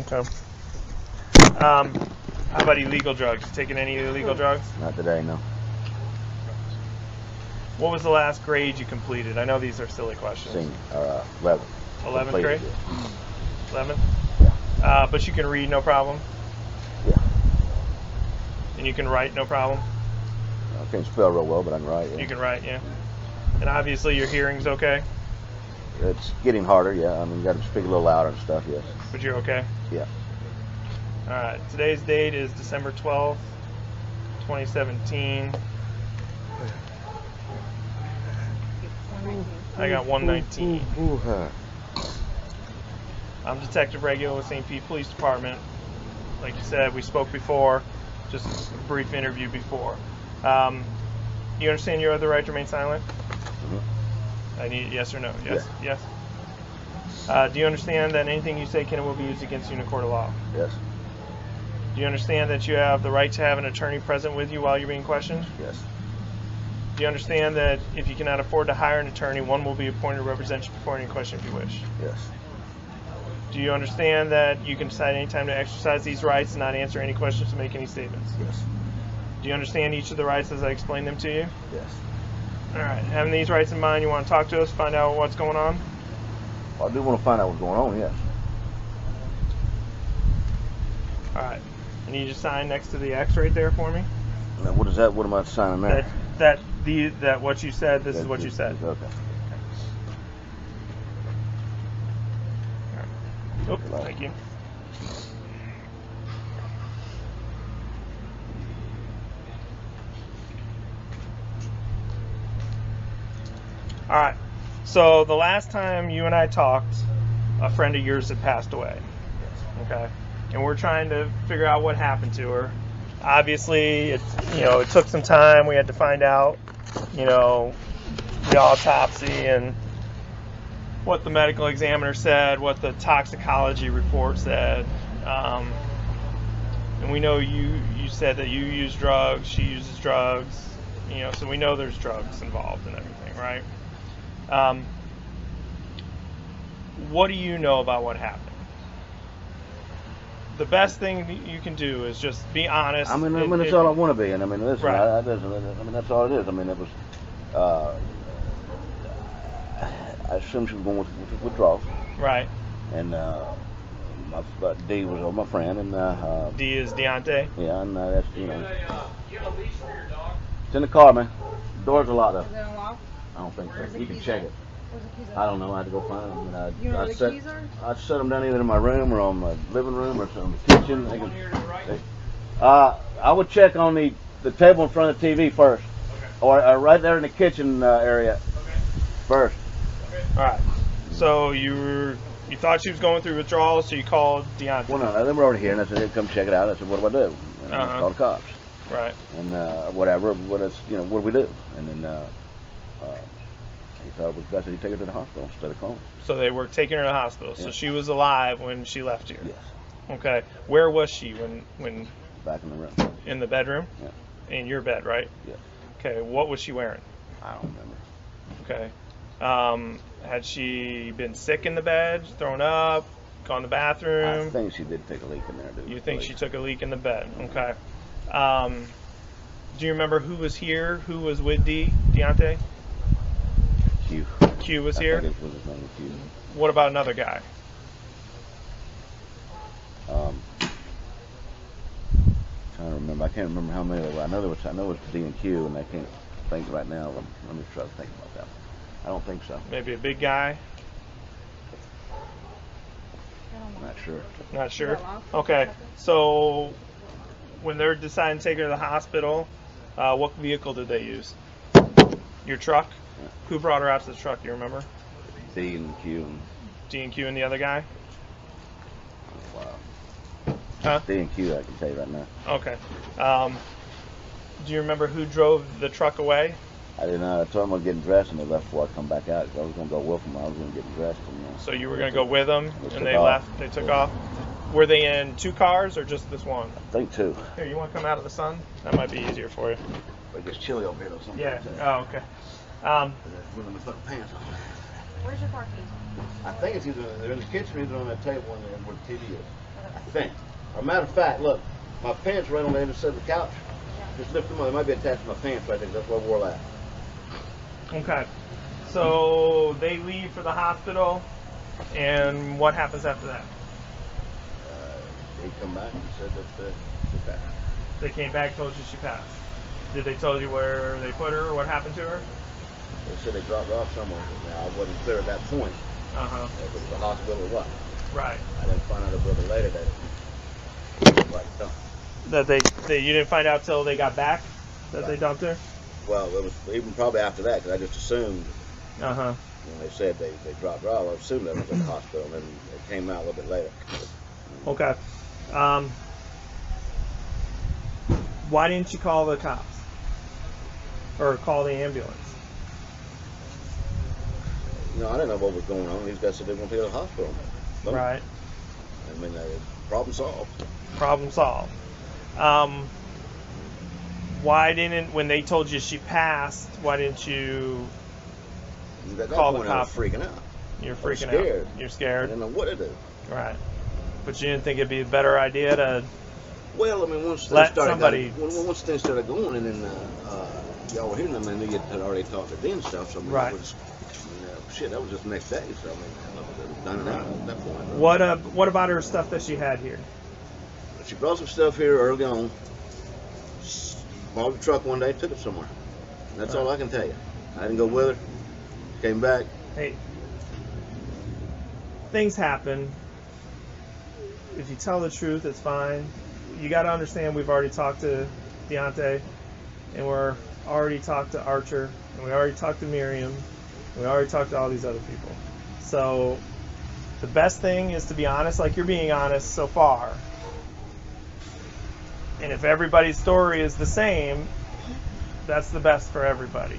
Okay. How about illegal drugs? You taking any illegal drugs? Not today, no. What was the last grade you completed? I know these are silly questions. Senior, 11th. 11th grade? 11th? Yeah. But you can read, no problem? Yeah. And you can write, no problem? I can't spell real well, but I can write, yeah. You can write, yeah. And obviously your hearing's okay? It's getting harder, yeah. I mean, you got to speak a little louder and stuff, yes. But you're okay? Yeah. All right. Today's date is December 12th, 2017. I got 119. I'm Detective Regular with St. Pete Police Department. Like you said, we spoke before, just a brief interview before. You understand you have the right to remain silent? I need yes or no. Yes. Yeah. Yes. Do you understand that anything you say can and will be used against you in a court of law? Yes. Do you understand that you have the right to have an attorney present with you while you're being questioned? Yes. Do you understand that if you cannot afford to hire an attorney, one will be appointed to represent you before any question if you wish? Yes. Do you understand that you can decide any time to exercise these rights and not answer any questions or make any statements? Yes. Do you understand each of the rights as I explained them to you? Yes. All right. Having these rights in mind, you want to talk to us, find out what's going on? Well, I do want to find out what's going on, yes. All right. I need you to sign next to the X right there for me. Now, what is that? What am I signing there? That what you said, this is what you said. Okay. Oh, thank you. All right. So the last time you and I talked, a friend of yours had passed away. Okay. And we're trying to figure out what happened to her. Obviously, it took some time. We had to find out, the autopsy and what the medical examiner said, what the toxicology report said. And we know you said that you use drugs, she uses drugs, so we know there's drugs involved and everything, right? What do you know about what happened? The best thing you can do is just be honest. I mean, that's all I want to be, and I mean, listen, right. That's all it is. I mean, it was. I assume she was going with withdrawals. Right. And D was my friend, and D is Deontay. Yeah, and that's You have a leash for your dog? It's in the car, man. The door's a lot up. Is it unlocked? I don't think so. You can check it. Where's the keys at? I don't know. I had to go find them. And You know where the keys are? I set them down either in my room or on my living room or in the kitchen. I would check on the table in front of the TV first, or right there in the kitchen area first. All right. So you thought she was going through withdrawals, so you called Deontay. Well, no, they were already here, and I said, hey, come check it out. I said, what do I do? And I called the cops. Right. And whatever, what do we do? And then he thought it was best that he take her to the hospital instead of calling. So they were taking her to the hospital. Yeah. So she was alive when she left here. Yes. Okay. Where was she when? Back in the room. In the bedroom? Yeah. In your bed, right? Yes. Okay. What was she wearing? I don't remember. Okay. Had she been sick in the bed, thrown up, gone to the bathroom? I think she did take a leak in there. You think she took a leak in the bed? Okay. Do you remember who was here? Who was with Deontay? Q. Q was here? I think it was his name, Q. What about another guy? Trying to remember. I can't remember how many there were. I know it was D and Q, and I can't think right now. Let me try to think about that. I don't think so. Maybe a big guy? Not sure. Not sure? Okay. So when they're deciding to take her to the hospital, what vehicle did they use? Your truck? Yeah. Who brought her out to the truck? Do you remember? D and Q. D and Q and the other guy? Wow. Huh? D and Q, I can tell you right now. Okay. Do you remember who drove the truck away? I didn't know. I told them I was getting dressed, and they left before I come back out. I was going to go with them. I was going to get dressed. And, so you were going to go with them, and they off. left. They took off. Were they in two cars or just this one? I think two. Here, you want to come out of the sun? That might be easier for you. It gets chilly over here, though. Sometimes. Yeah. Oh, okay. When I'm putting pants on. Where's your car keys? I think it's either they're in the kitchen or either on that table where the TV is. I think. As a matter of fact, look, my pants right on the other side of the couch. Just lift them up. They might be attached to my pants right there. That's where I wore that. Okay. So they leave for the hospital, and what happens after that? They come back and said that she passed. They came back, told you she passed. Did they tell you where they put her or what happened to her? They said they dropped her off somewhere. Now, I wasn't clear at that point. If it was a hospital or what. Right. I didn't find out a little bit later that you didn't find out till they got back that they dumped her? Well, it was even probably after that, because I just assumed when they said they dropped her off, I assumed that it was at the hospital, and then it came out a little bit later. Okay. Why didn't you call the cops? Or call the ambulance? I didn't know what was going on. These guys said they were going to take her to the hospital. Boom. Right. I mean, problem solved. Problem solved. Why didn't, when they told you she passed, why didn't you call the cops? I was freaking out. You're freaking scared. out. You're scared. I didn't know what to do. Right. But you didn't think it'd be a better idea to Well, I mean, once things started going, and then y'all were hearing them, and they had already talked to them and stuff, so I mean, Right. That was just the next day, so I mean, I was done and out at that point. What about her stuff that she had here? She brought some stuff here early on, bought the truck one day, took it somewhere. That's all I can tell you. I didn't go with her, came back. Hey, things happen. If you tell the truth, it's fine. You got to understand we've already talked to Deontay, and we're already talked to Archer, and we already talked to Miriam, and we already talked to all these other people. So the best thing is to be honest, like you're being honest so far. And if everybody's story is the same, that's the best for everybody.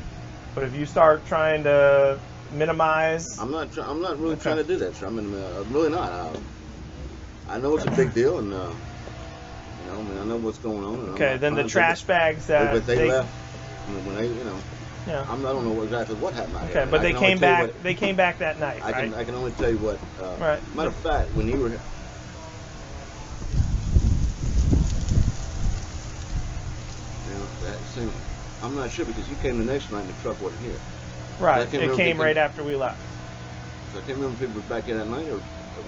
But if you start trying to minimize, I'm not really trying to do that, sir. I mean, I'm really not. I know it's a big deal, and I know what's going on. Okay, then the trash bags that but they left. When they, yeah. I don't know exactly what happened. Okay, but they came back. They came back that night, right? I can only tell you what. Right. Matter of fact, when you were. I'm not sure because you came the next night and the truck wasn't here. Right. It came right after we left. So I can't remember if it was back here that night or it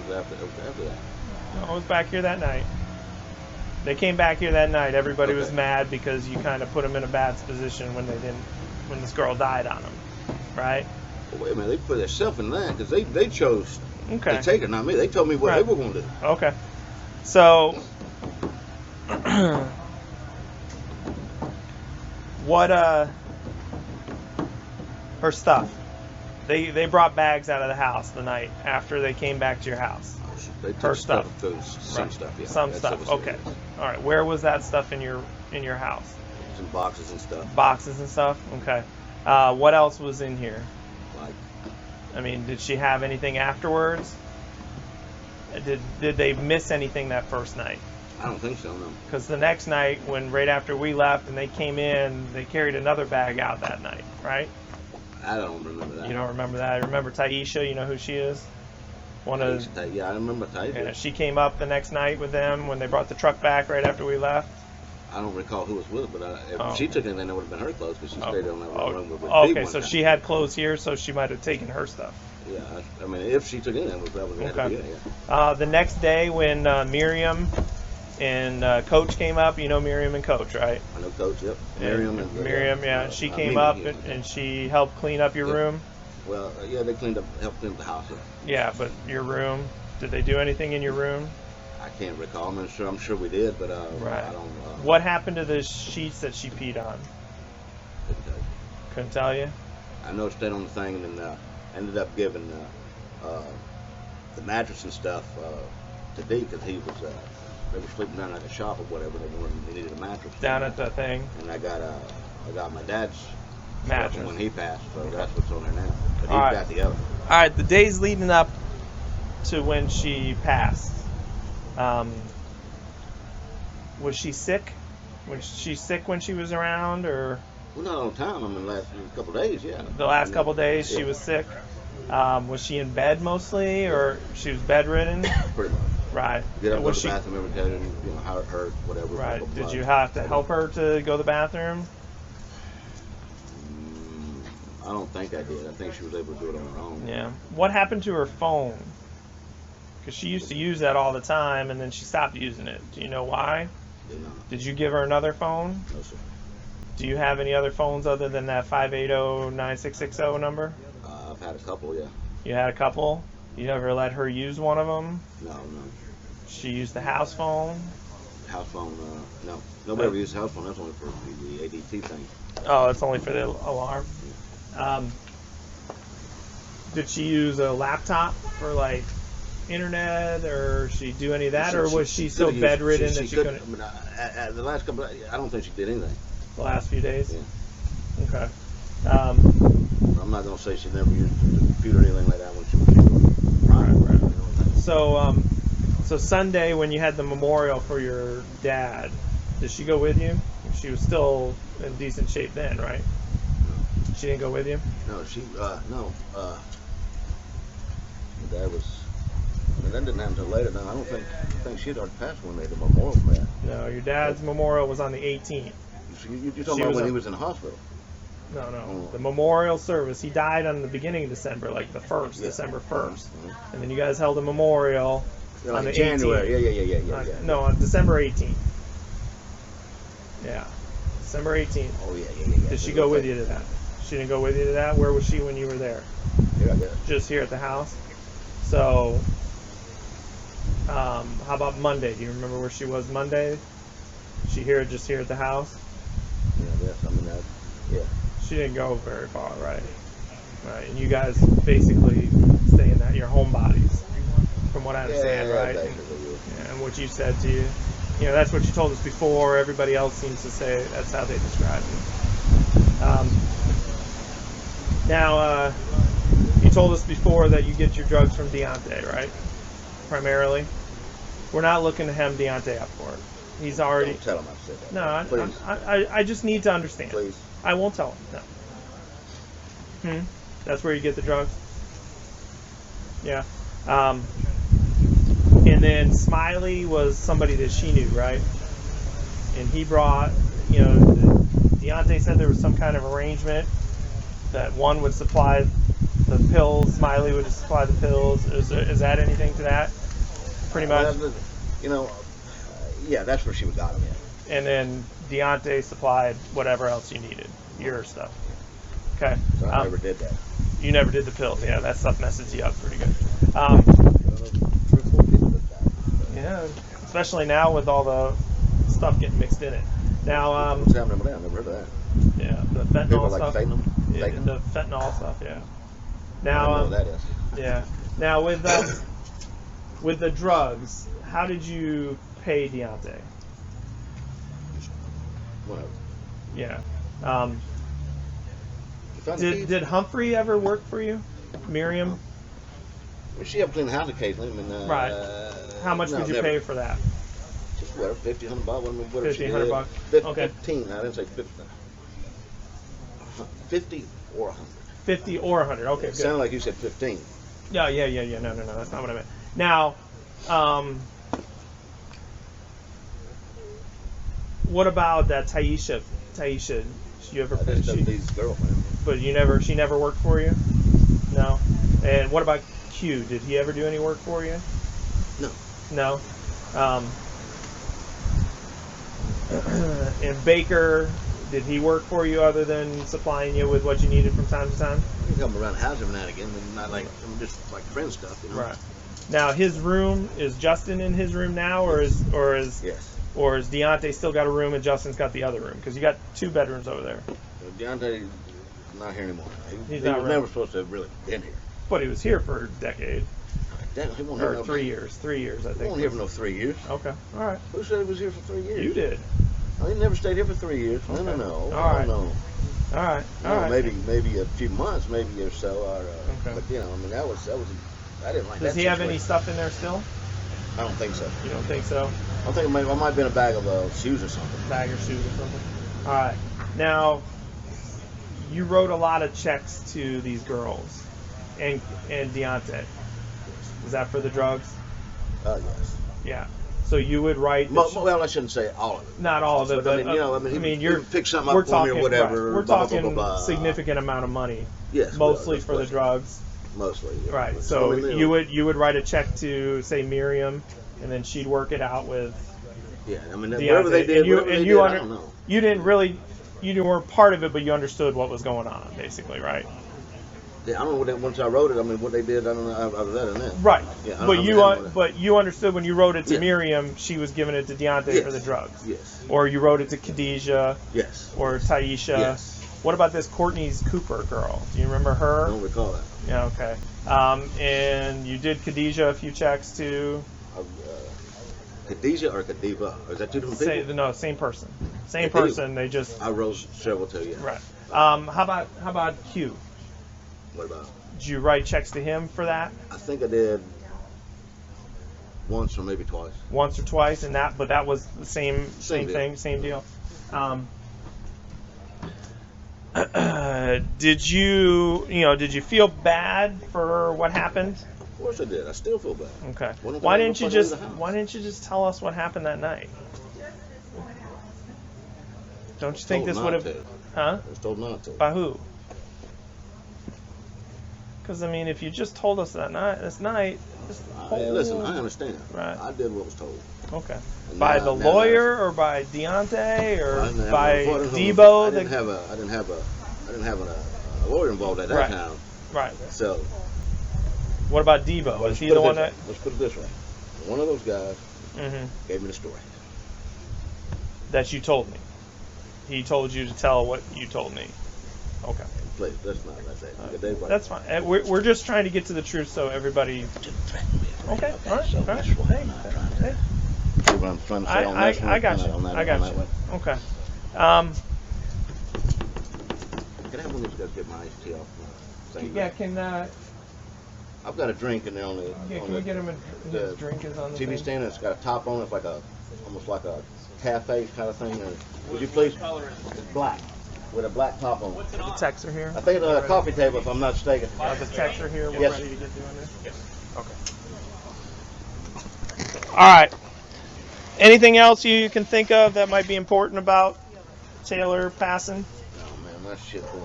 was after that. No, it was back here that night. They came back here that night. Everybody was mad because you kind of put them in a bad position when this girl died on them, right? Well, wait a minute, they put themselves in that because they chose to take it, not me. They told me what they were going to do. Okay. So, what her stuff? They brought bags out of the house the night after they came back to your house. They took Her stuff. Some stuff, yeah. Some stuff. Okay. All right. Where was that stuff in your house? Some boxes and stuff. Boxes and stuff. Okay. What else was in here? Like, I mean, did she have anything afterwards? Did they miss anything that first night? I don't think so, no. Because the next night, right after we left and they came in, they carried another bag out that night, right? I don't remember that. You don't remember that? I remember Taisha. You know who she is? Yeah, I remember Taisha. Yeah, she came up the next night with them when they brought the truck back right after we left. I don't recall who was with her, but if she took anything, that would have been her clothes because she stayed on that room with okay, so she had clothes here, so she might have taken her stuff. Yeah, I mean, if she took anything, that was okay. Yeah. The next day when Miriam and Coach came up, you know Miriam and Coach, right? I know Coach, yep. Miriam, yeah. She came up and she helped clean up your room. Well, yeah, they helped clean up the house. Yeah, but your room, did they do anything in your room? I can't recall. I'm sure we did, but right. I don't. What happened to the sheets that she peed on? Couldn't tell you. I know it stayed on the thing, and then ended up giving the mattress and stuff to D because he was. They were sleeping down at the shop or whatever. They needed a mattress. Down at the thing. And I got my dad's mattress when he passed, so that's what's on there now. But he's got the other. All right, the days leading up to when she passed, was she sick? Was she sick when she was around, or? Well, not all the time. I mean, the last couple of days, yeah. The last couple of days, she was sick. Was she in bed mostly, or she was bedridden? Pretty much. Right. Get up, go Was to the bathroom every day, and you know how it hurt, whatever. Right. Blah, blah, blah. Did you have to help her to go to the bathroom? I don't think I did. I think she was able to do it on her own. Yeah. What happened to her phone? Because she used to use that all the time, and then she stopped using it. Do you know why? Did you give her another phone? No, sir. Do you have any other phones other than that 580-9660 number? I've had a couple, yeah. You had a couple? You never let her use one of them? No. She used the house phone? House phone, no. Nobody ever used the house phone. That's only for the ADT thing. Oh, it's only for the alarm. Did she use a laptop for like internet, or she do any of that, or was she so bedridden that she couldn't? I mean, the last couple, I don't think she did anything. The last few days. Yeah. Okay. I'm not gonna say she never used the computer or anything like that when she was prime. Right. So Sunday when you had the memorial for your dad, did she go with you? She was still in decent shape then, right? No. She didn't go with you? No, no. My dad was. And that didn't happen until later. No, I think she'd already passed when they made the memorial for that. No, your dad's memorial was on the 18th. You're talking about when he was in the hospital? No. Oh. The memorial service. He died on the beginning of December, like the 1st, Yeah. December 1st. Mm-hmm. And then you guys held a memorial on the January. 18th. Yeah. No, on December 18th. Yeah. December 18th. Oh, yeah. Did she go with you to that? She didn't go with you to that? Where was she when you were there? Here, I guess. Just here at the house? So, how about Monday? Do you remember where she was Monday? She just here at the house? Yeah, I guess. I mean, yeah. She didn't go very far, right? Right. And you guys basically stay in your home bodies, from what I understand, right? And what you said to you. You know, that's what you told us before. Everybody else seems to say that's how they describe it. Now, you told us before that you get your drugs from Deontay, right? Primarily. We're not looking to hem Deontay up for it. He's already. Don't tell him I said that. No, Please. I just need to understand. Please. I won't tell him. No. That's where you get the drugs? Yeah. And then Smiley was somebody that she knew, right? And he brought, Deontay said there was some kind of arrangement that one would supply the pills, Smiley would supply the pills. Is that anything to that? Pretty much? Yeah, that's where she got them in. And then Deontay supplied whatever else you needed, your stuff. Okay. So I never did that. You never did the pills. Yeah, that stuff messes you up pretty good. Yeah, especially now with all the stuff getting mixed in it. Now, what's happening with that? I never heard of that. Yeah, the fentanyl People stuff. Like Yeah, the fentanyl stuff. Yeah. I Now, don't know what that is. Yeah. Now with the drugs, how did you pay Deontay? Whatever. Yeah. Did Humphrey ever work for you? Miriam? Well, she helped clean the house occasionally. I mean, Right. How much would you pay for that? Just whatever, $50, $100, whatever. $50, $100. Okay. 15. I didn't say 50. 50 or 100. 50 or 100. Okay, It good. sounded like you said 15. Yeah. No, that's not what I meant. Now, what about that Taisha? You ever? I just know these girlfriend. But she never worked for you? No. And what about Q? Did he ever do any work for you? No. No. And Baker, did he work for you other than supplying you with what you needed from time to time? You come around the house every now and again, but not like just like friend stuff, you know. Right. Now his room, is Justin in his room now, or is Yes. Or is Deontay still got a room and Justin's got the other room? Because you got 2 bedrooms over there. Deontay's not here anymore. He was never supposed to have really been here. But he was here for a decade. He won't Or here 3 years. 3 years, I think. He won't here for no 3 years. Okay. All right. Who said he was here for 3 years? You did. Oh, he never stayed here for 3 years. Okay. No. All right. No. All right. Maybe a few months, maybe or so. Okay. But I mean, that was. I didn't like that. Does he have situation. any stuff in there still? I don't think so. You don't think so? I think it might have been a bag of shoes or something. Bag or shoes or something. All right. Now, you wrote a lot of checks to these girls and Deontay. Is that for the drugs? Yes. Yeah. So you would write. Well, I shouldn't say all of it. Not all of it, but you're pick something we're up for me talking, or whatever. Right. We're blah, talking blah, blah, blah. significant amount of money. Yes. Mostly for the drugs. Mostly. Yeah. Right. So you would write a check to say Miriam, and then she'd work it out with. Yeah. I mean, whatever they did, I don't know. You weren't part of it, but you understood what was going on, basically, right? Yeah, I don't know once I wrote it. I mean, what they did, I don't know other than that. Right. Yeah, but you understood when you wrote it to Miriam, she was giving it to Deontay for the drugs. Yes. Or you wrote it to Khadijah. Yes. Or Taisha. Yes. What about this Courtney's Cooper girl? Do you remember her? I don't recall that. Yeah. Okay. And you did Khadijah a few checks to. Khadijah or Khadiva? Is that two different people? No, same person. Same person. They just. I wrote several to you. Right. How about Q? What about? Did you write checks to him for that? I think I did once or maybe twice. Once or twice, but that was the same thing, same deal. Did you feel bad for what happened? Of course I did. I still feel bad. Okay. Why didn't you just tell us what happened that night? Don't you think this would have? Huh? I was told not to. By who? Because if you just told us this night. Listen, I understand. Right. I did what was told. Okay. By the lawyer or by Deontay or by Debo? I didn't have a lawyer involved at that time. Right. So. What about Debo? Was he the one that? Let's put it this way. One of those guys gave me the story. That you told me. He told you to tell what you told me. Okay. Please, that's not that. That's fine. We're just trying to get to the truth, so everybody. Okay. All right. Hey. I'm trying to say on that one. I got you. Okay. Can I have one of these guys get my iced tea off? I've got a drink in there on the. Can we get him his drink is on the TV stand? It's got a top on it. It's like almost like a cafe kind of thing. Would you please? It's black. With a black top on it. The techs are here? I think it's a coffee table, if I'm not mistaken. The techs are here? We're yes. Ready to get doing this? Yes. Okay. All right. Anything else you can think of that might be important about Taylor passing? Oh, man, my shit going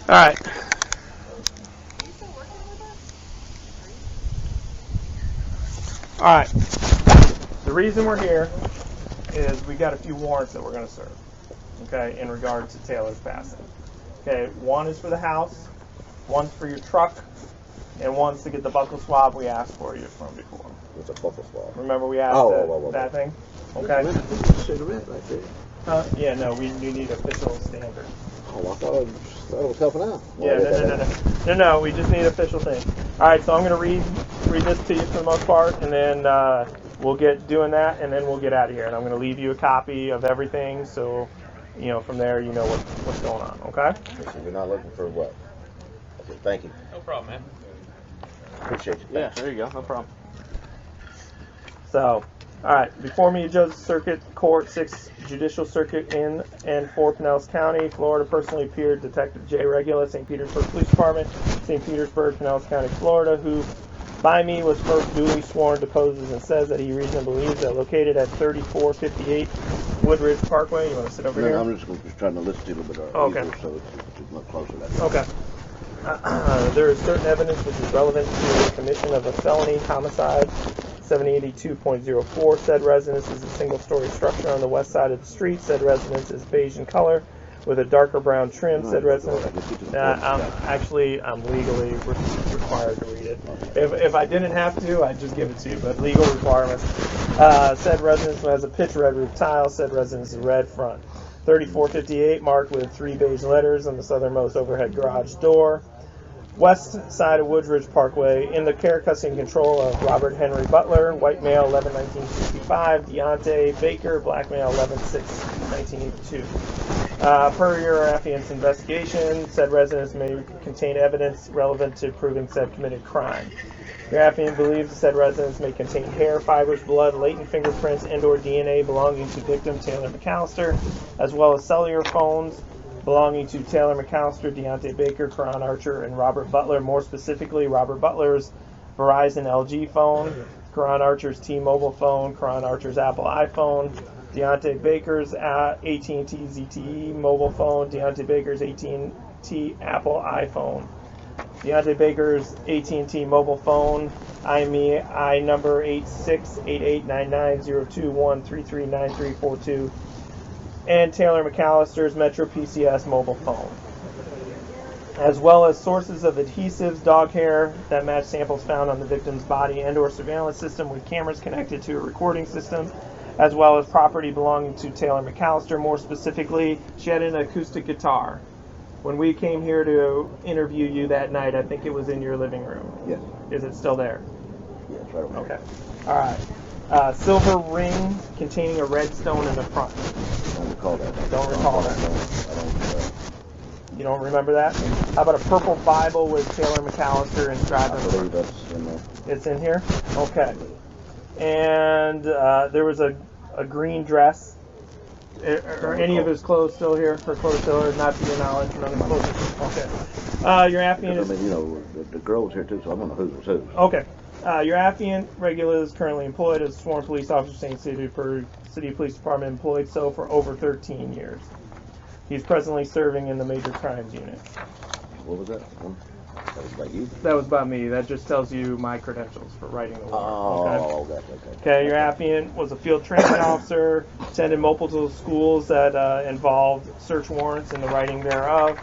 All right. All right. The reason we're here is we got a few warrants that we're going to serve, okay, in regard to Taylor's passing. Okay, one is for the house, one's for your truck, and one's to get the buckle swab we asked for you from before. What's a buckle swab? Remember we asked that thing? Okay. That's a cigarette right there. Yeah, no, we need official standard. Oh, I thought it was helping out. No, we just need official thing. All right, so I'm going to read this to you for the most part, and then we'll get doing that, and then we'll get out of here. And I'm going to leave you a copy of everything, so from there you know what's going on. Okay? So you're not looking for what? Okay, thank you. No problem, man. Appreciate you. Yeah, there you go. No problem. So, all right. Before me, Judge Circuit Court, 6th Judicial Circuit in and for Pinellas County, Florida. Personally appeared Detective J. Regula, St. Petersburg Police Department, St. Petersburg, Pinellas County, Florida, who by me was first duly sworn, deposes and says that he reasonably believes that located at 3458 Woodridge Parkway. You want to sit over here? I'm just trying to listen to you a little bit easier, so it's much closer. Okay. There is certain evidence which is relevant to the commission of a felony homicide. 782.04. Said residence is a single-story structure on the west side of the street. Said residence is beige in color with a darker brown trim. Said residence. I'm legally required to read it. If I didn't have to, I'd just give it to you. But legal requirements. Said residence has a pitch red roof tile. Said residence is red front. 3458 marked with 3 beige letters on the southernmost overhead garage door. West side of Woodridge Parkway, in the care, custody, and control of Robert Henry Butler, white male, 11/1965, Deontay Baker, black male, 11/6/1982. Per your affiant's investigation, said residence may contain evidence relevant to proving said committed crime. Your affiant believes the said residence may contain hair, fibers, blood, latent fingerprints, and/or DNA belonging to victim Taylor McAllister, as well as cellular phones belonging to Taylor McAllister, Deontay Baker, Karan Archer, and Robert Butler. More specifically, Robert Butler's Verizon LG phone, Karan Archer's T-Mobile phone, Karan Archer's Apple iPhone, Deontay Baker's AT&T ZTE mobile phone, Deontay Baker's AT&T Apple iPhone, Deontay Baker's AT&T mobile phone, IMEI number 8688990213393342, and Taylor McAllister's Metro PCS mobile phone, as well as sources of adhesives, dog hair that match samples found on the victim's body and/or surveillance system with cameras connected to a recording system, as well as property belonging to Taylor McAllister. More specifically, she had an acoustic guitar. When we came here to interview you that night, I think it was in your living room. Yes. Is it still there? Yes, right over Okay. All right. Silver ring containing a red stone in the front. I don't recall that. Don't recall that. I don't. You don't remember that? How about a purple Bible with Taylor McAllister inscribed? I believe that's in there. It's in here? Okay. And there was a green dress. Are any of his clothes still here? Her clothes still here? Not to your knowledge? None of his clothes? Okay. Your affiant is... I mean, you know, the girl's here too, so I don't know who's who. Okay. Your affiant regular is currently employed as a sworn police officer, St. City Police Department, employed so for over 13 years. He's presently serving in the Major Crimes Unit. What was that? That was about you? That was about me. That just tells you my credentials for writing the warrant. Oh, okay. okay. Okay, your affiant was a field training officer, attended multiple schools that involved search warrants and the writing thereof.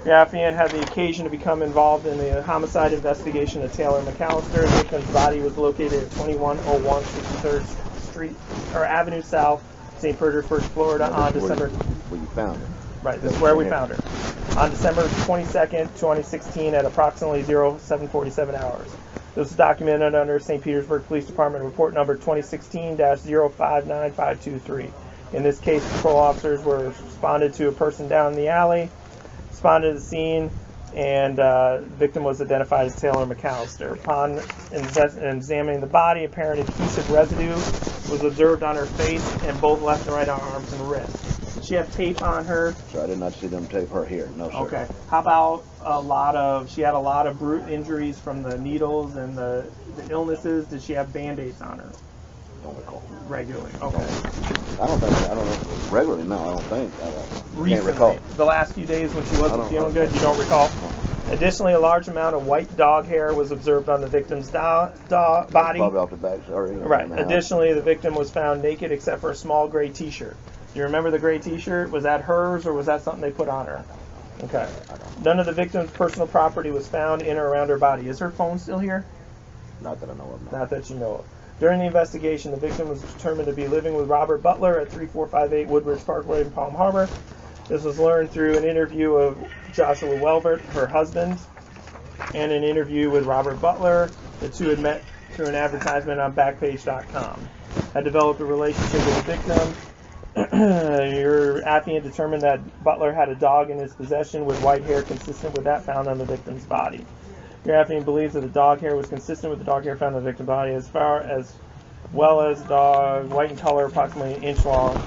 Your affiant had the occasion to become involved in the homicide investigation of Taylor McAllister. The victim's body was located at 2101 63rd Street or Avenue South, St. Petersburg, Florida, on December. Where you found her. Right, this is where we found her. On December 22nd, 2016, at approximately 0747 hours. This was documented under St. Petersburg Police Department report number 2016-059523. In this case, patrol officers were responded to a person down the alley, responded to the scene, and the victim was identified as Taylor McAllister. Upon examining the body, apparent adhesive residue was observed on her face and both left and right arms and wrists. Did she have tape on her? So I did not see them tape her here. No, sir. Okay. How about she had a lot of injuries from the needles and the illnesses. Did she have Band-Aids on her? Don't recall. Regularly. Okay. I don't know. Regularly, no, I don't think. I Recently, can't recall. the last few days when she wasn't feeling good, you don't recall? Additionally, a large amount of white dog hair was observed on the victim's body. Probably off the back, sorry. Right. Additionally, the victim was found naked except for a small gray T-shirt. Do you remember the gray T-shirt? Was that hers or was that something they put on her? Okay. None of the victim's personal property was found in or around her body. Is her phone still here? Not that I know of. No. Not that you know of. During the investigation, the victim was determined to be living with Robert Butler at 3458 Woodbridge Parkway in Palm Harbor. This was learned through an interview of Joshua Welbert, her husband, and an interview with Robert Butler. The two had met through an advertisement on Backpage.com. Had developed a relationship with the victim. Your affiant determined that Butler had a dog in his possession with white hair consistent with that found on the victim's body. Your affiant believes that the dog hair was consistent with the dog hair found on the victim's body as well as dog white in color, approximately an inch long.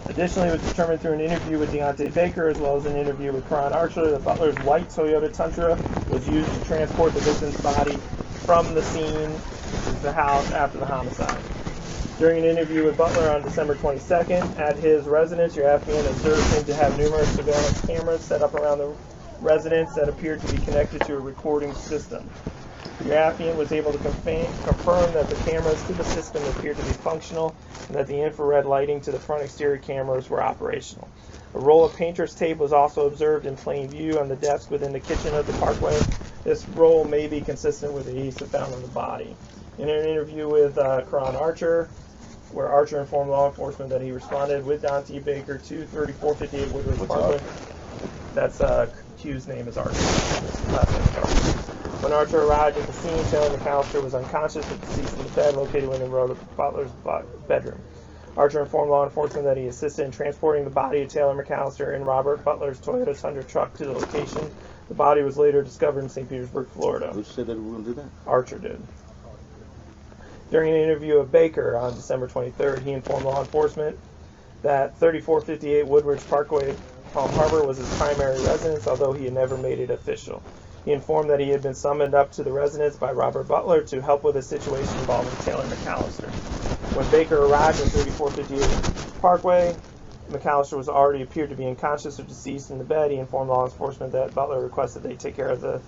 Additionally, it was determined through an interview with Deontay Baker as well as an interview with Karan Archer that Butler's white Toyota Tundra was used to transport the victim's body from the scene to the house after the homicide. During an interview with Butler on December 22nd at his residence, your affiant observed him to have numerous surveillance cameras set up around the residence that appeared to be connected to a recording system. Your affiant was able to confirm that the cameras to the system appeared to be functional and that the infrared lighting to the front exterior cameras were operational. A roll of painter's tape was also observed in plain view on the desk within the kitchen of the parkway. This roll may be consistent with the adhesive found on the body. In an interview with Karan Archer, where Archer informed law enforcement that he responded with Deontay Baker to 3458 Woodward Parkway. That's Q's name is Archer. Last name is Archer. When Archer arrived at the scene, Taylor McAllister was unconscious with deceased in the bed located within Butler's bedroom. Archer informed law enforcement that he assisted in transporting the body of Taylor McAllister in Robert Butler's Toyota Tundra truck to the location. The body was later discovered in St. Petersburg, Florida. Who said that we were going to do that? Archer did. During an interview of Baker on December 23rd, he informed law enforcement that 3458 Woodbridge Parkway, Palm Harbor, was his primary residence, although he had never made it official. He informed that he had been summoned up to the residence by Robert Butler to help with a situation involving Taylor McAllister. When Baker arrived at 3458 Parkway, McAllister was already appeared to be unconscious or deceased in the bed. He informed law enforcement that Butler requested they take care of it.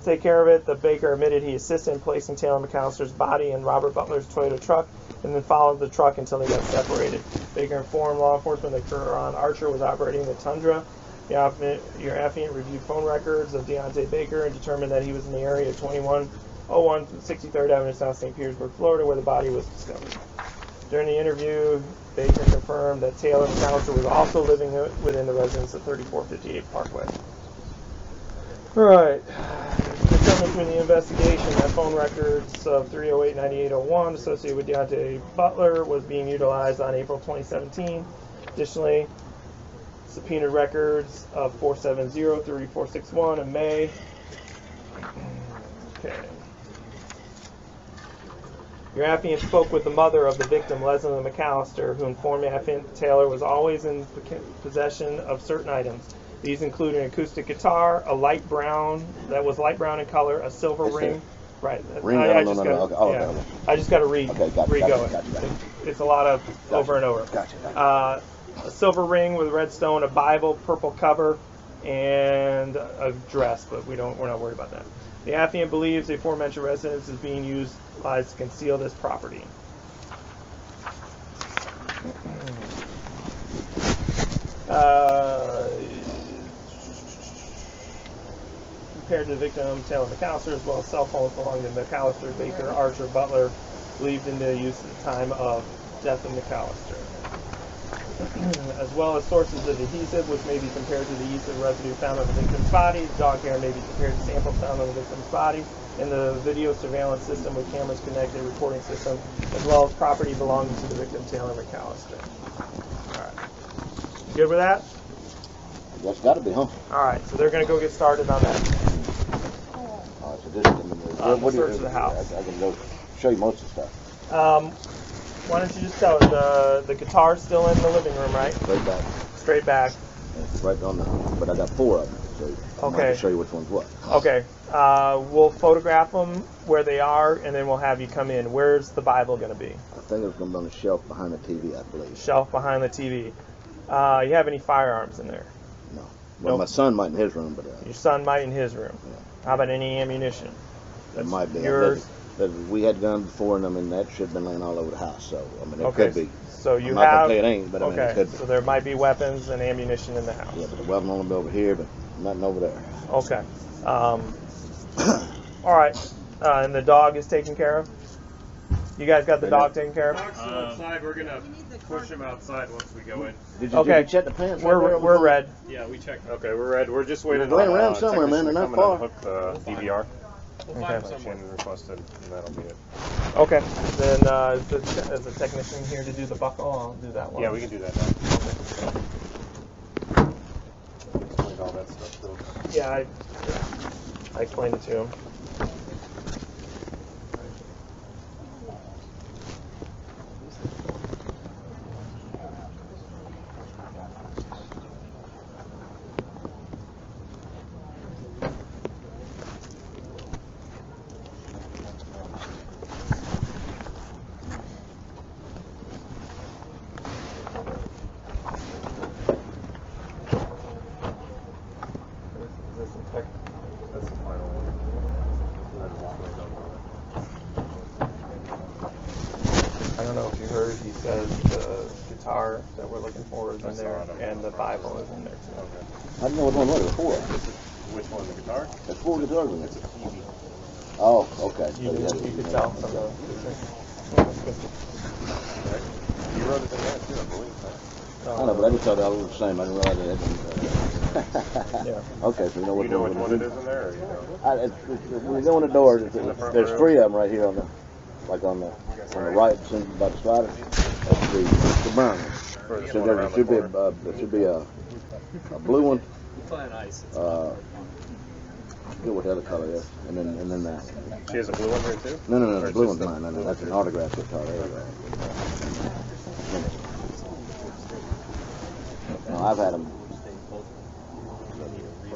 The Baker admitted he assisted in placing Taylor McAllister's body in Robert Butler's Toyota truck and then followed the truck until they got separated. Baker informed law enforcement that Ron Archer was operating the Tundra. Your affiant reviewed phone records of Deontay Baker and determined that he was in the area of 2101 63rd Avenue, South St. Petersburg, Florida, where the body was discovered. During the interview, Baker confirmed that Taylor McAllister was also living within the residence at 3458 Parkway. All right. Determined through the investigation that phone records of 308-9801 associated with Deontay Butler was being utilized on April 2017. Additionally, subpoenaed records of 470-3461 in May. Okay. Your affiant spoke with the mother of the victim, Leslie McAllister, who informed the affiant Taylor was always in possession of certain items. These include an acoustic guitar, a light brown that was light brown in color, a silver ring. Right. I just got to read. Okay, gotcha. It's a lot of over and over. Gotcha. A silver ring with a red stone, a Bible, purple cover, and a dress, but we're not worried about that. The affiant believes the aforementioned residence is being used to conceal this property. Compared to the victim, Taylor McAllister, as well as cell phones belonging to McAllister, Baker, Archer, Butler, believed in the use at the time of death of McAllister. As well as sources of adhesive, which may be compared to the adhesive residue found on the victim's body. Dog hair may be compared to samples found on the victim's body. In the video surveillance system with cameras connected, recording system, as well as property belonging to the victim, Taylor McAllister. All right. Good with that? That's got to be, huh? All right, so they're going to go get started on that. All right, so this search of the house. I can go show you most of the stuff. Why don't you just tell us, the guitar's still in the living room, right? Straight back. Straight back. It's right on the, but I got 4 of them, so I can show you which one's what. Okay. We'll photograph them where they are, and then we'll have you come in. Where's the Bible going to be? I think it's going to be on the shelf behind the TV, I believe. Shelf behind the TV. You have any firearms in there? No. Well, my son might in his room, but... Your son might in his room. Yeah. How about any ammunition? It might be. Yours? We had guns before, and I mean, that should have been laying all over the house, so, I mean, it could be. So you I'm not going to say it ain't, but I mean, it could be. So there might be weapons and ammunition in the house. Yeah, but the weapon only be over here, but nothing over there. Okay. All right. And the dog is taken care of? You guys got the dog taken care of? Dog's still outside. We're going to push him outside once we go in. Did you check the pants? We're red. Yeah, we checked. Okay, we're red. We're just waiting. They're laying around somewhere, man. They're not far. Hook the DVR. Okay. Shannon requested, and that'll be it. Okay. Then is the technician here to do the buckle? I'll do that one. Yeah, we can do that now. Explained all that stuff to him. Yeah, I explained it to him. That's the final one. I don't know if you heard, he says the guitar that we're looking for is in there, and the Bible is in there too. Okay. I don't know which one was. There's 4. Which one, the guitar? There's 4 guitars in there. It's a TV. Oh, okay. You could tell from the You wrote it in there too, I believe. I know, but I just thought all was the same. I didn't realize it had yeah. Okay, so you know what You know which one it is in there? Or you know? when you go in the door, there's 3 of them right here on the, on the right, by the slider. That's the brown one. So there should be a blue one. I forget what the other color is, and then that. She has a blue one here too? No, the blue one's mine. No, that's an autograph guitar. There you go. No, I've had them.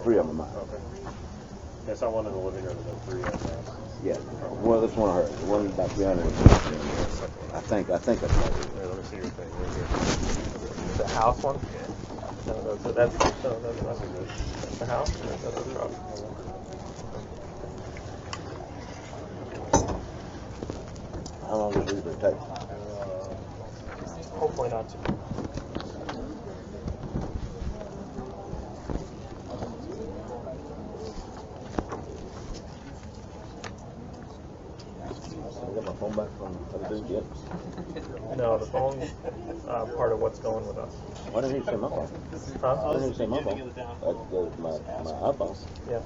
3 of them are mine. Okay. I saw one in the living room and then 3 in the house. Yeah. Well, that's one I heard. The one about 300. I think that's right. Here, let me see your thing right here. The house one? Yeah. No, that's the house? That's the truck. How long does it usually take? Hopefully not too long. I got my phone back from the dude yet. No, the phone's part of what's going with us. Why didn't he say my phone? Huh? Why didn't he say my phone? My iPhone. Yeah.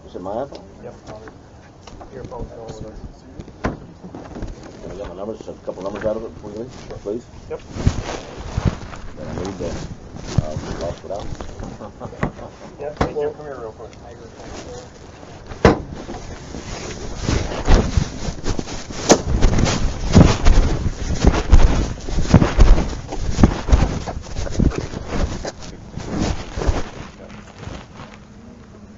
You said my iPhone? Yep. Your phone's going with us. Can I get my numbers, a couple numbers out of it before you leave, please? Yep. Then I need to lost it out. Yep. Well, come here real quick.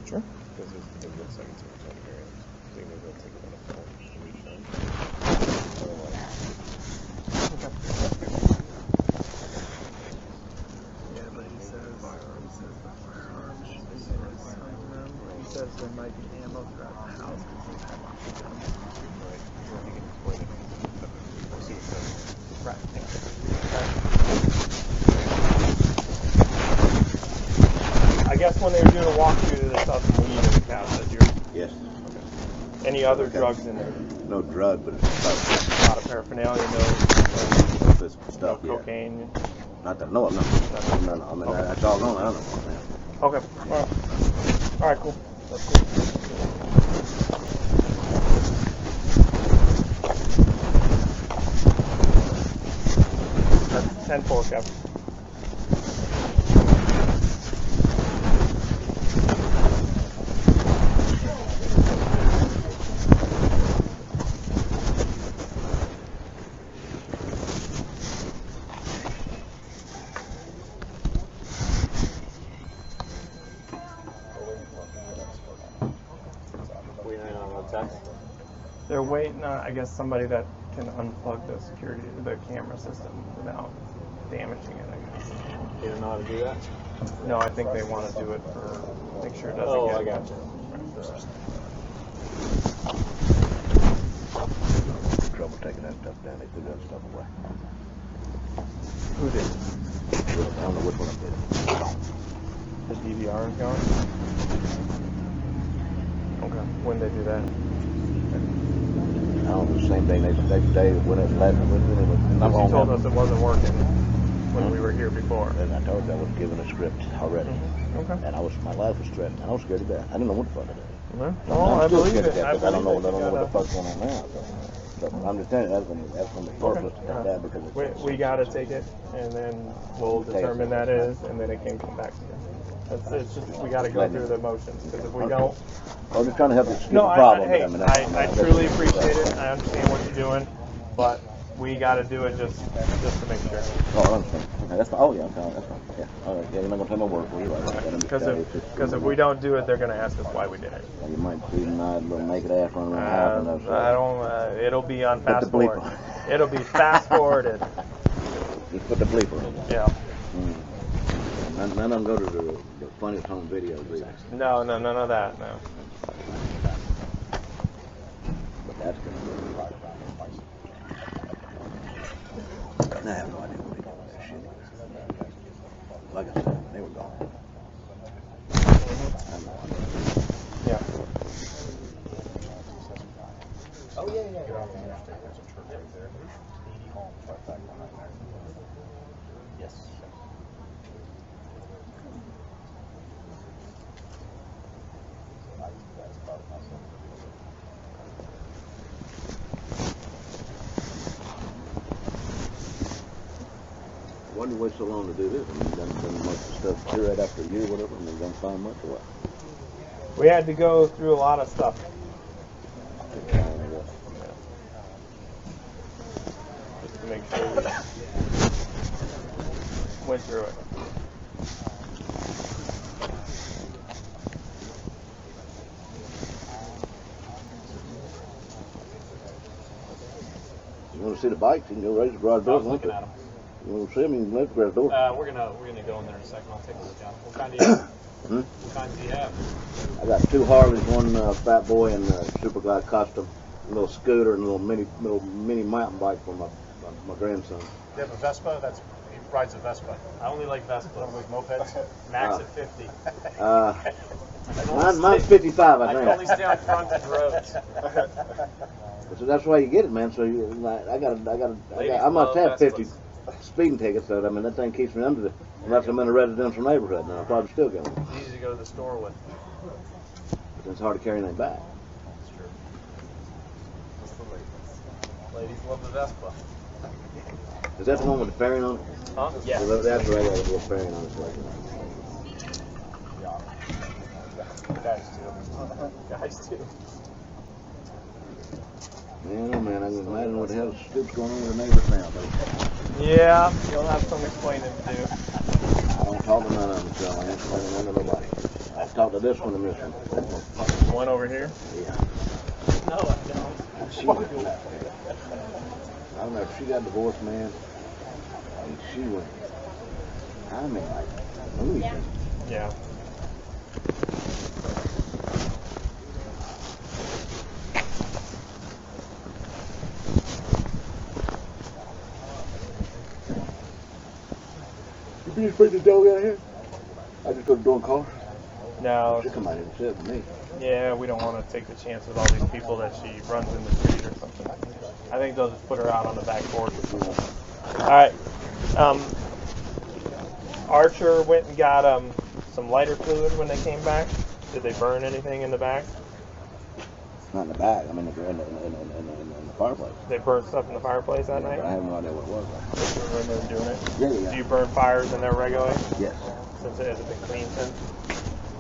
Sure. Because it looks like it's a here. I think maybe I'll take it on a phone and reach down. Yeah, but he says the firearms. He says there might be ammo throughout the house because they have lots of guns. Right. Well, he can explain it. We'll see what's happening. Right. I guess when they were doing a walkthrough of the stuff in weed in the cabinet, Yes. any other drugs in there? No drug, but it's stuff. A lot of paraphernalia, no This stuff, yeah. cocaine. Not that I know of, no. No. I mean, that's all known. I don't know. Man. Okay. All right. All right. Cool. That's cool. That's 10-4, Kevin. They're waiting on, I guess, somebody that can unplug the camera system without damaging it, I guess. You don't know how to do that? No, I think they want to do it for, make sure it doesn't Oh, get... I got you. Trouble taking that stuff down. They threw that stuff away. Who did? I don't know which one I did. The DVR is gone? Okay. When they do that? I don't know, the same thing. They when it left, Because you told us it wasn't working when we were here before. And I told you I was given a script already. Okay. And my life was threatened. And I was scared to death. I didn't know what the fuck to do. Well, I'm I still believe scared to it. death I because I don't know believe what the fuck's going on now. So I'm just telling you, that's when the purpose to take that because it's We got to take it, and then we'll determine that is, and then it can come back to you. It's just, we got to go through the motions, because if we don't... I was just trying to help you skip No, the problem. I truly appreciate it. I understand what you're doing, but we got to do it just to make sure. Oh, I understand. Okay, that's fine. Oh, yeah, I'm telling you. That's fine. Yeah. All right. Yeah, you're not going to tell my word for you. Right? Because if we don't do it, they're going to ask us why we did it. You might even make it ass run around the house. I don't. It'll be on Put the fast bleep forward. on. It'll be fast forwarded. Just put the bleeper in. Yeah. None of them go to the funniest home videos either. No, none of that. No. But that's going to be right. I have no idea what they did with that shit. Like I said, they were gone. I have no idea. Yeah. Oh, yeah. Get off the interstate. There's a church right there. There's 80 homes right back behind there. Yes. I use that as part of myself. Why did you wait so long to do this? I mean, done much stuff clear right after a year or whatever, and then done find much or what? We had to go through a lot of stuff. Just to make sure we went through it. You want to see the bikes? You can go raise the garage I door. was looking at them. You want to see them? You can raise the garage door. We're gonna go in there in a second. I'll take a look at them. What kind do you have? What kind do you have? I got 2 Harleys, one Fat Boy and Super Glide Custom, a little scooter and a little mini mountain bike for my grandson. You have a Vespa? He rides a Vespa. I only like Vespa. One of those mopeds? Max at 50. Mine's 55, I I think. can only stay on frontage roads. So that's why you get it, man. So I must have 50 speeding tickets. So I mean, that thing keeps me under unless I'm in a residential neighborhood. Now I'll probably still get one. It's easy to go to the store with. But it's hard to carry anything back. That's true. That's the ladies love the Vespa. Is that the one with the fairing on it? Huh? Yeah. Well, that's right. I got a little fairing on it. Guys too. Man, oh man, I can imagine what the hell stupid's going on with the neighbors now, though. Yeah, you'll have some explaining to do. I don't talk to none of them, so I ain't explaining none to nobody. I talk to this one and this one. One over here. Yeah. No, I don't. I don't know if she got divorced, man. And she went. I mean, like, movie thing. Yeah. You just bring the dog out here? I just go to the door and call her. No. She'll come out here and sit with me. Yeah, we don't want to take the chance with all these people that she runs in the street or something. I think they'll just put her out on the back porch or something. All right. Archer went and got some lighter fluid when they came back. Did they burn anything in the back? Not in the back. I mean, in the fireplace. They burned stuff in the fireplace that night? I have no idea what it was. You remember them doing it? Yeah. Do you burn fires in there regularly? Yes. Since it hasn't been clean since?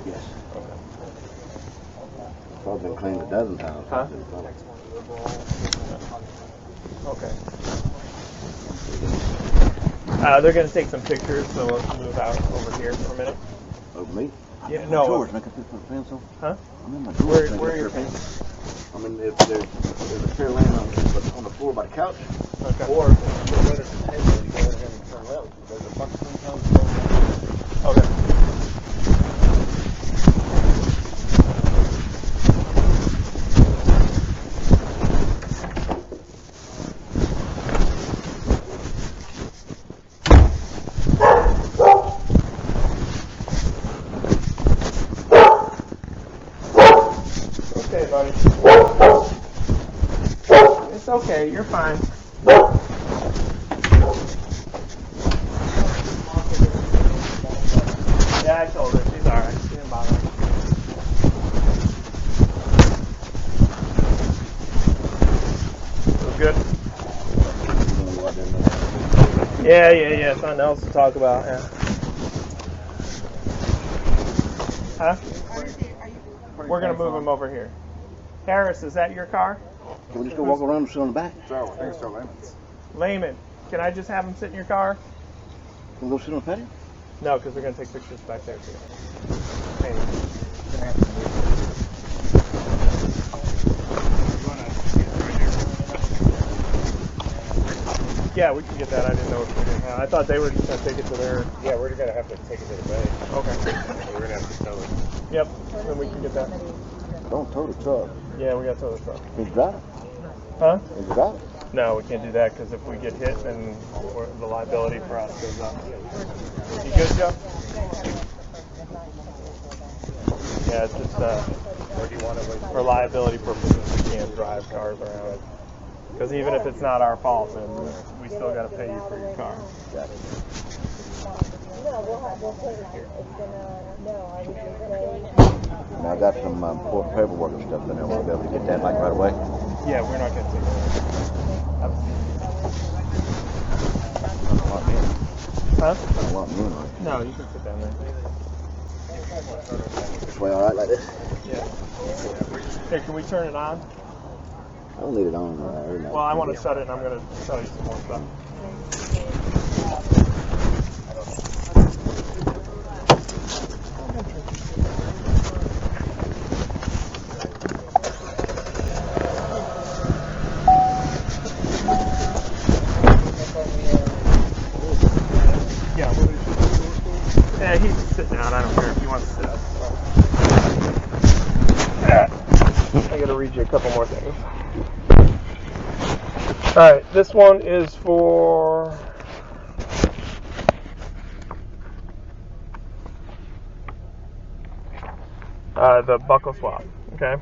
Yes. Okay. Probably been cleaned a dozen times. Huh? Okay. They're going to take some pictures, so let's move out over here for a minute. Over me? Yeah, no. George, make a put a pencil. Huh? I'm in my Where drawer. are your pens? I mean, if there's a chair laying on the floor by the couch. Okay. Or if there's a table, you go in here and turn around. There's a bucket sometimes. Okay. Okay, buddy. It's okay, you're fine. Yeah, I told her. She's alright. She didn't bother me. Good? Yeah. Something else to talk about, yeah. Huh? We're going to move him over here. Harris, is that your car? Can we just go walk around and sit on the back? So, I think it's still lemons. Layman, can I just have him sit in your car? Can we go sit on the patio? No, because we're going to take pictures back there too. Hey. Yeah, we can get that. I didn't know if we didn't have. I thought they were just going to take it to their. Yeah, we're gonna have to take it to the bay. Okay. We're gonna have to tow it. Yep, then we can get that. Don't tow the truck. Yeah, we got to tow the truck. Can you drive it? Huh? Can you drive it? No, we can't do that because if we get hit, then the liability for us goes up. You good, Joe? Yeah, it's just Or do you want to wait? for liability purposes, we can't drive cars around. Because even if it's not our fault, then we still got to pay you for your car. And I got some important paperwork and stuff in there. We'll be able to get that like right away. Yeah, we're not going to take that. Huh? No, you can sit down there. This way, all right, like this? Yeah. Here, can we turn it on? I don't need it on right now. Well, I want to shut it, and I'm going to show you some more stuff. I gotta read you a couple more things. Alright, this one is for the buckle swab. Okay.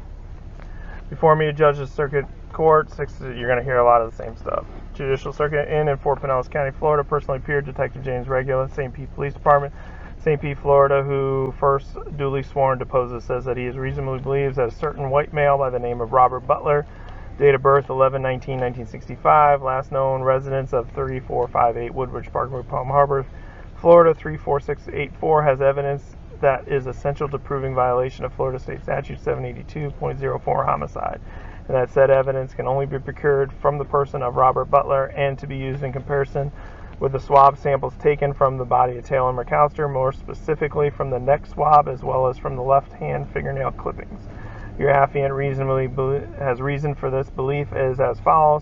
Before me, a judge of circuit court. You're going to hear a lot of the same stuff. Judicial Circuit in and Fort Pinellas County, Florida. Personally appeared Detective James Regula, St. Pete Police Department, St. Pete, Florida, who first duly sworn deposes, says that he is reasonably believes that a certain white male by the name of Robert Butler, date of birth 11/19/1965, last known residence of 3458 Woodbridge Parkway, Palm Harbor, Florida 34684, has evidence that is essential to proving violation of Florida State Statute 782.04 homicide, and that said evidence can only be procured from the person of Robert Butler and to be used in comparison with the swab samples taken from the body of Taylor McAllister, more specifically from the neck swab as well as from the left hand fingernail clippings. Your affiant has reason for this belief is as follows.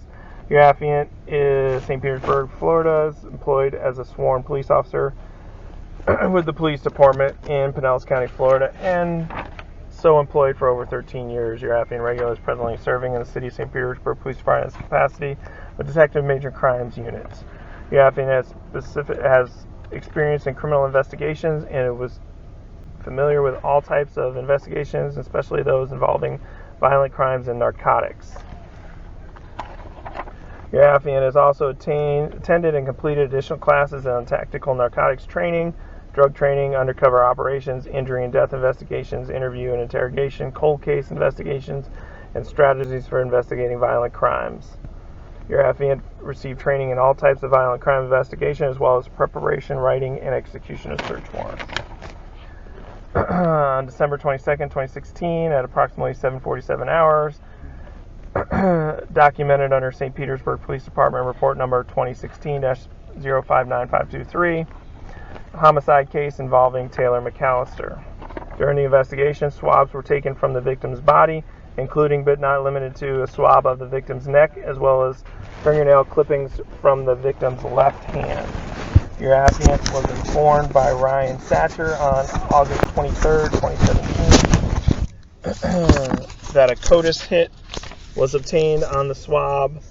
Your affiant is St. Petersburg, Florida, is employed as a sworn police officer with the police department in Pinellas County, Florida, and so employed for over 13 years. Your affiant Regula is presently serving in the city of St. Petersburg Police Department's capacity with Detective Major Crimes Units. Your affiant has experience in criminal investigations and it was familiar with all types of investigations, especially those involving violent crimes and narcotics. Your affiant has also attended and completed additional classes on tactical narcotics training, drug training, undercover operations, injury and death investigations, interview and interrogation, cold case investigations, and strategies for investigating violent crimes. Your affiant received training in all types of violent crime investigation, as well as preparation, writing, and execution of search warrants. On December 22nd, 2016, at approximately 7:47 hours, documented under St. Petersburg Police Department report number 2016-059523, homicide case involving Taylor McAllister. During the investigation, swabs were taken from the victim's body, including but not limited to a swab of the victim's neck, as well as fingernail clippings from the victim's left hand. Your affiant was informed by Ryan Satcher on August 23rd, 2017, that a CODIS hit was obtained on the swab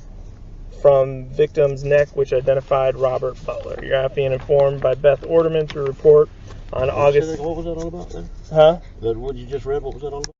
from victim's neck, which identified Robert Butler. Your affiant informed by Beth Orderman through report on August... What was that all about then? Huh? What you just read, what was that all about?